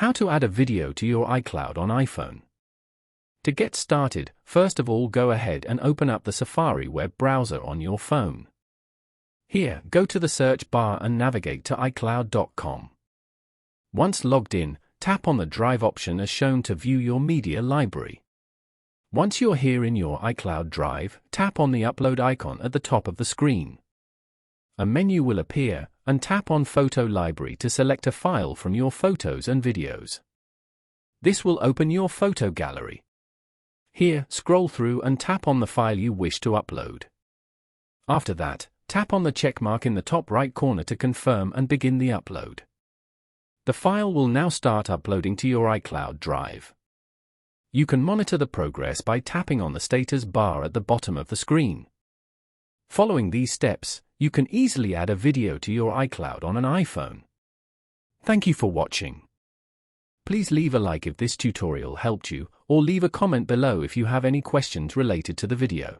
How to add a video to your iCloud on iPhone. To get started, first of all go ahead and open up the Safari web browser on your phone. Here, go to the search bar and navigate to iCloud.com. Once logged in, tap on the Drive option as shown to view your media library. Once you're here in your iCloud Drive, tap on the Upload icon at the top of the screen. A menu will appear, and tap on Photo Library to select a file from your photos and videos. This will open your photo gallery. Here, scroll through and tap on the file you wish to upload. After that, tap on the check mark in the top right corner to confirm and begin the upload. The file will now start uploading to your iCloud Drive. You can monitor the progress by tapping on the status bar at the bottom of the screen. Following these steps, you can easily add a video to your iCloud on an iPhone. Thank you for watching. Please leave a like if this tutorial helped you, or leave a comment below if you have any questions related to the video.